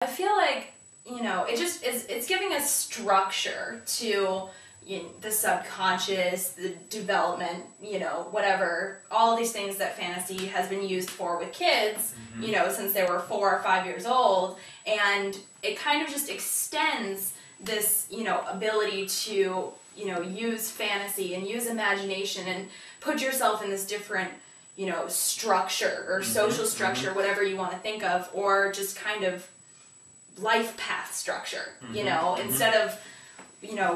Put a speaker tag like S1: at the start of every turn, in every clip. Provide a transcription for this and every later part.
S1: I feel like, it's giving a structure to the subconscious, the development, whatever, all these things that fantasy has been used for with kids, since they were 4 or 5 years old. And it kind of just extends this, ability to, use fantasy and use imagination and put yourself in this different, structure or social structure, whatever you want to think of, or just kind of life path structure, instead of,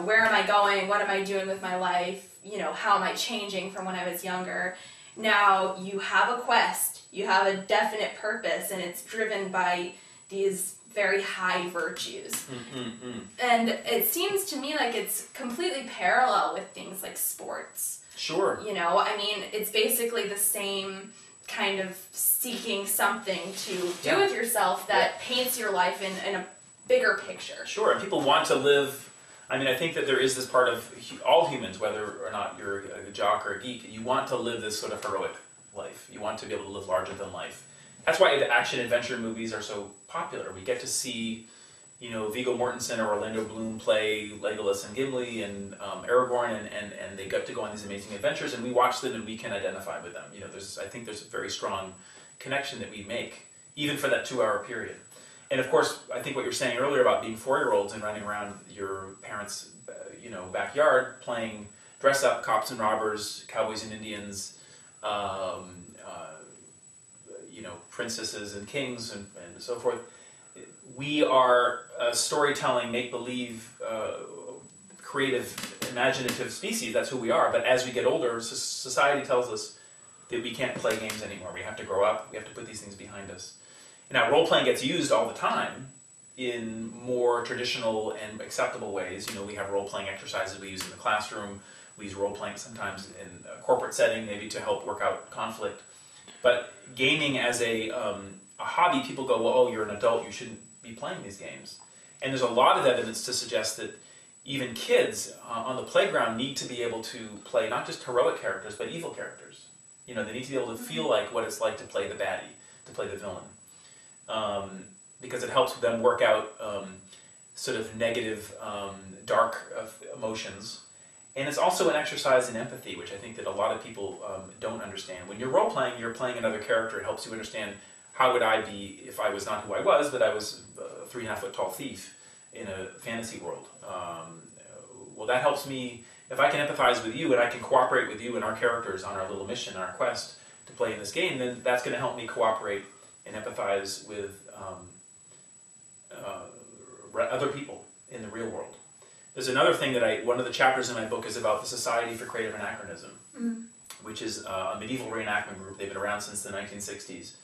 S1: where am I going? What am I doing with my life? How am I changing from when I was younger? Now you have a quest, you have a definite purpose, and it's driven by these very high virtues. And it seems to me like it's completely parallel with things like sports.
S2: Sure.
S1: It's basically the same kind of seeking something to do with yourself that paints your life in a bigger picture.
S2: Sure, and people want to live. I think that there is this part of all humans, whether or not you're a jock or a geek, you want to live this sort of heroic life. You want to be able to live larger than life. That's why the action-adventure movies are so popular. We get to see, Viggo Mortensen or Orlando Bloom play Legolas and Gimli and Aragorn, and they get to go on these amazing adventures, and we watch them and we can identify with them. I think there's a very strong connection that we make, even for that 2-hour period. And of course, I think what you're saying earlier about being 4-year-olds and running around your parents' backyard playing dress-up cops and robbers, cowboys and Indians, princesses and kings and so forth. We are a storytelling, make-believe, creative, imaginative species. That's who we are. But as we get older, society tells us that we can't play games anymore. We have to grow up. We have to put these things behind us. Now, role-playing gets used all the time in more traditional and acceptable ways. We have role-playing exercises we use in the classroom. We use role-playing sometimes in a corporate setting, maybe to help work out conflict. But gaming as a hobby, people go, well, you're an adult, you shouldn't be playing these games. And there's a lot of evidence to suggest that even kids on the playground need to be able to play not just heroic characters, but evil characters. They need to be able to feel like what it's like to play the baddie, to play the villain. Because it helps them work out sort of negative, dark emotions. And it's also an exercise in empathy, which I think that a lot of people don't understand. When you're role-playing, you're playing another character. It helps you understand how would I be if I was not who I was, but I was a 3.5-foot tall thief in a fantasy world. Well, that helps me. If I can empathize with you and I can cooperate with you and our characters on our little mission, our quest to play in this game, then that's going to help me cooperate and empathize with other people in the real world. There's another thing that one of the chapters in my book is about the Society for Creative Anachronism, which is a medieval reenactment group. They've been around since the 1960s.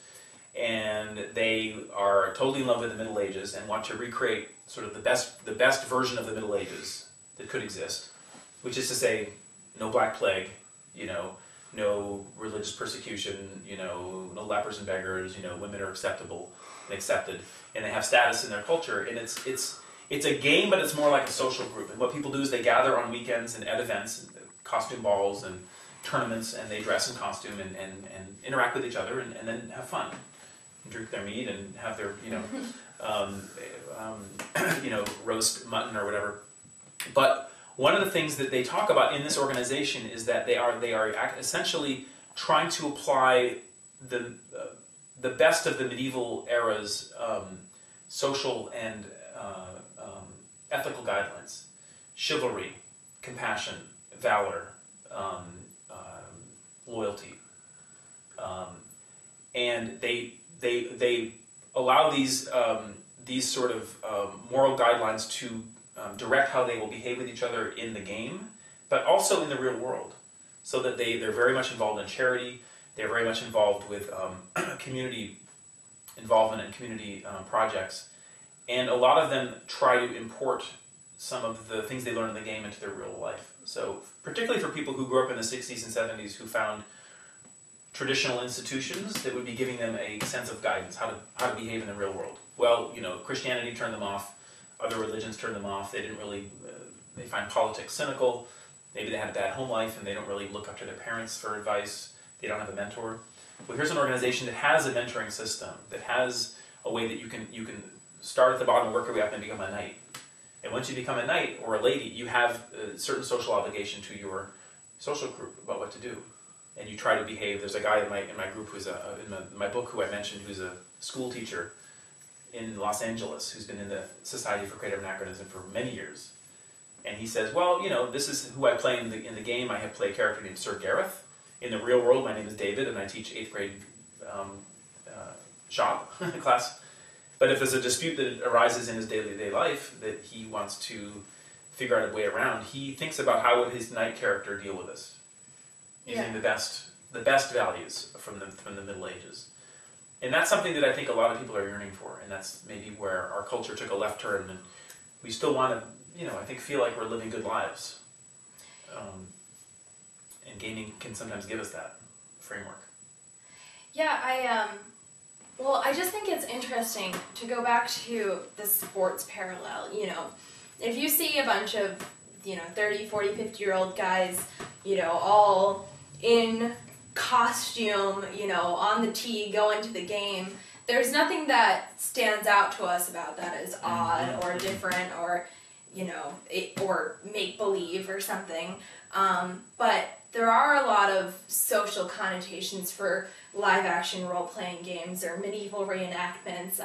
S2: And they are totally in love with the Middle Ages and want to recreate sort of the best version of the Middle Ages that could exist, which is to say, no Black Plague, no religious persecution, no lepers and beggars, women are acceptable and accepted, and they have status in their culture. And it's a game, but it's more like a social group. And what people do is they gather on weekends and at events, and costume balls and tournaments, and they dress in costume and interact with each other and then have fun. And drink their meat and have their, roast mutton or whatever. But one of the things that they talk about in this organization is that they are essentially trying to apply the best of the medieval era's social and ethical guidelines: chivalry, compassion, valor, loyalty, and they allow these sort of moral guidelines to direct how they will behave with each other in the game, but also in the real world, so that they're very much involved in charity. They're very much involved with community involvement and community projects, and a lot of them try to import some of the things they learn in the game into their real life. So particularly for people who grew up in the 60s and 70s who found traditional institutions that would be giving them a sense of guidance, how to behave in the real world. Well, Christianity turned them off, other religions turned them off. They didn't really, they find politics cynical. Maybe they had a bad home life and they don't really look up to their parents for advice. They don't have a mentor. Well, here's an organization that has a mentoring system, that has a way that you can start at the bottom, work your way up, and become a knight. And once you become a knight or a lady, you have a certain social obligation to your social group about what to do. And you try to behave. There's a guy in my group who's in my book who I mentioned who's a school teacher in Los Angeles who's been in the Society for Creative Anachronism for many years. And he says, well, this is who I play in the game. I have played a character named Sir Gareth. In the real world, my name is David, and I teach 8th grade shop class. But if there's a dispute that arises in his day-to-day life that he wants to figure out a way around, he thinks about how would his knight character deal with this, using the best values from the Middle Ages. And that's something that I think a lot of people are yearning for, and that's maybe where our culture took a left turn, and we still want to, I think, feel like we're living good lives. And gaming can sometimes give us that framework.
S1: Yeah, I just think it's interesting to go back to the sports parallel. If you see a bunch of, 30, 40, 50-year-old guys, all in costume, on the tee, going to the game, there's nothing that stands out to us about that as odd or different or, or make-believe or something. But there are a lot of social connotations for live-action role-playing games or medieval reenactments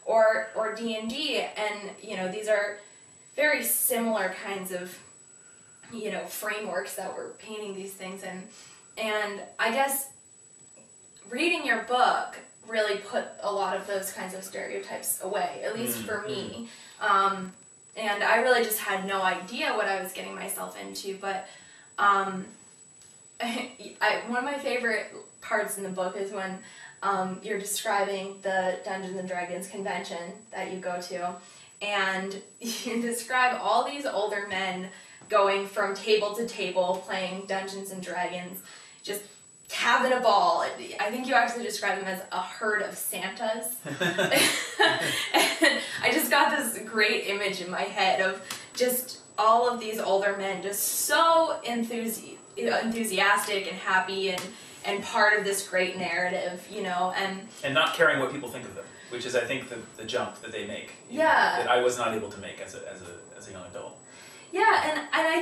S1: or D&D, and these are very similar kinds of frameworks that we're painting these things in. And I guess reading your book really put a lot of those kinds of stereotypes away, at least for me. And I really just had no idea what I was getting myself into, but one of my favorite parts in the book is when you're describing the Dungeons and Dragons convention that you go to, and you describe all these older men going from table to table playing Dungeons and Dragons, just having a ball. I think you actually describe them as a herd of Santas. And I just got this great image in my head of just all of these older men just so enthusiastic and happy and part of this great narrative, and
S2: not caring what people think of them, which is, I think, the jump that they make.
S1: Yeah.
S2: That I was not able to make as a young adult.
S1: Yeah, and I